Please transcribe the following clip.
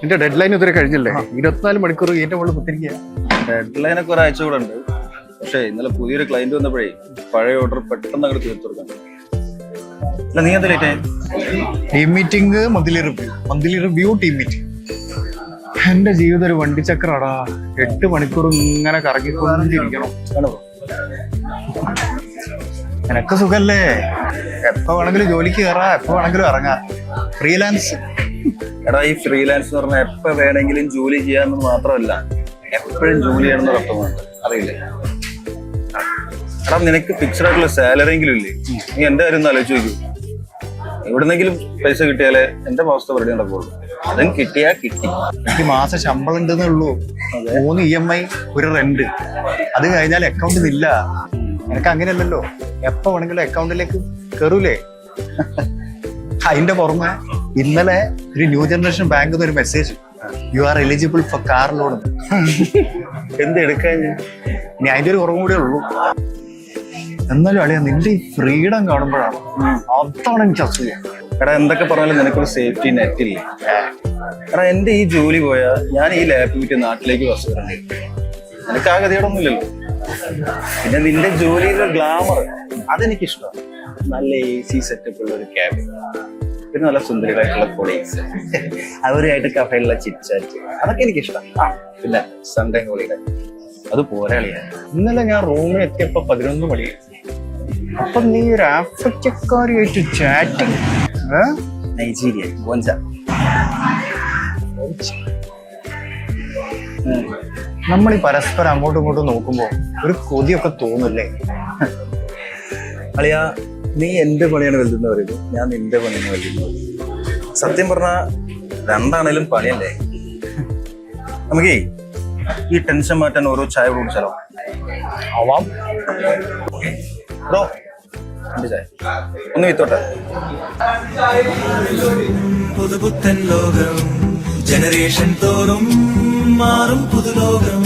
നിന്റെ dead line ഇതുവരെ കഴിഞ്ഞില്ലേ? 24 മണിക്കൂർ ഇതിന്റെ മുകളിൽ കുത്തിരിക്കുക. ഡെഡ് ലൈനൊക്കെ ഒരാഴ്ച കൂടെ ഉണ്ട്. പക്ഷെ ഇന്നലെ പുതിയൊരു ക്ലയന്റ് വന്നപ്പോഴേ പഴയ ഓർഡർ പെട്ടെന്ന് അങ്ങോട്ട് തീർത്തു കൊടുക്കാൻ. അല്ല നീ എന്താ late? Team meeting, monthly review team meeting. എന്റെ ജീവിതം ഒരു വണ്ടിച്ചക്രാടാ. 8 മണിക്കൂർ ഇങ്ങനെ കറങ്ങിക്കൊണ്ടിരിക്കണം. എനക്ക് സുഖല്ലേ? എപ്പോ വേണമെങ്കിലും ജോലിക്ക് കയറാ, എപ്പോ വേണമെങ്കിലും ഇറങ്ങാം. ഫ്രീലാൻസ്. എടാ ഈ ഫ്രീലാൻസ് എന്ന് പറഞ്ഞാൽ എപ്പോ വേണമെങ്കിലും ജോലി ചെയ്യാന്ന് മാത്രമല്ല, എപ്പോഴും ജോലി ചെയ്യണമെന്ന് അർത്ഥമുണ്ട്. അറിയില്ലേ? എടാ നിനക്ക് ഫിക്സഡ് ആയിട്ടുള്ള സാലറി എങ്കിലും ഇല്ലേ? നീ എന്റെ കാര്യം ഒന്ന് ആലോചിച്ച് നോക്കൂ. എവിടുന്നെങ്കിലും പൈസ കിട്ടിയാലേ എന്റെ അവസ്ഥ വെറുതെ നടക്കുള്ളൂ. അതും കിട്ടിയാ കിട്ടി. എനിക്ക് മാസം ശമ്പളം ഉണ്ടെന്നേ ഉള്ളൂ. 3 EMI, ഒരു റെന്റ്. അത് കഴിഞ്ഞാൽ അക്കൗണ്ടിൽ ഇല്ല. എനിക്ക് അങ്ങനെയല്ലല്ലോ, എപ്പോ വേണമെങ്കിലും അക്കൗണ്ടിലേക്ക് കയറൂലേ. അതിന്റെ പുറമെ ഇന്നലെ ഒരു ന്യൂ ജനറേഷൻ ബാങ്കിൽ നിന്ന് ഒരു message, you are eligible for car loan. എന്തെടുക്കാൻ ഇനി അതിന്റെ ഒരു കുറവും കൂടെ ഉള്ളൂ. എന്നാലും അളിയാ, നിന്റെ ഈ ഫ്രീഡം കാണുമ്പോഴാണ് അതാണ് എനിക്ക് അസൂയ. എടാ എന്തൊക്കെ പറഞ്ഞാലും നിനക്കൊരു സേഫ്റ്റി നെറ്റ് ഇല്ലേ? എടാ എന്റെ ഈ ജോലി പോയാൽ ഞാൻ ഈ ലാപ്പ് വിറ്റ് നാട്ടിലേക്ക് ബസ് വരണ്ടേ? നിനക്ക് ആ ഗതിയോടൊന്നും ഇല്ലല്ലോ. പിന്നെ നിന്റെ ജോലിയിലെ ഗ്ലാമർ അതെനിക്കിഷ്ടമാണ്. നല്ല AC സെറ്റപ്പ് ഉള്ള ഒരു ക്യാബിൻ, പിന്നെ നല്ല സുന്ദരികളായിട്ടുള്ള കൊളീഗ്സ്, അവരുമായിട്ട് കഫയിലുള്ള ചിറ്റ്ചാറ്റ്, അതൊക്കെ എനിക്കിഷ്ടം. പിന്നെ സൺഡേ ഹോളിഡേ അത് പോരാളിയാ. ഇന്നലെ ഞാൻ റൂമിൽ എത്തിയപ്പോ 11 മണി. അപ്പൊ നീ ഒരു ആഫ്രിക്കക്കാരിയായിട്ട് ചാറ്റിങ്. നൈജീരിയ ഗോഞ്ച. നമ്മൾ ഈ പരസ്പരം അങ്ങോട്ടും ഇങ്ങോട്ടും നോക്കുമ്പോ ഒരു കൊതിയൊക്കെ തോന്നില്ലേ? അളിയാ നീ എന്റെ പണിയാണ് വലുതെന്ന് പറയുന്നത്, ഞാൻ നിന്റെ പണിയാണ് വലുതെന്ന്. സത്യം പറഞ്ഞാ രണ്ടാണേലും പണിയല്ലേ. നമുക്കേ ഈ ടെൻഷൻ മാറ്റാൻ ഓരോ ചായ കുടിച്ചാലോ? ആവാം. ബ്രോ എന്റെ ചായ ഒന്ന് വിത്തോട്ടെ. പുതുപുത്തൻ ലോകം, ജനറേഷൻ തോറും മാറും പുതുലോകം.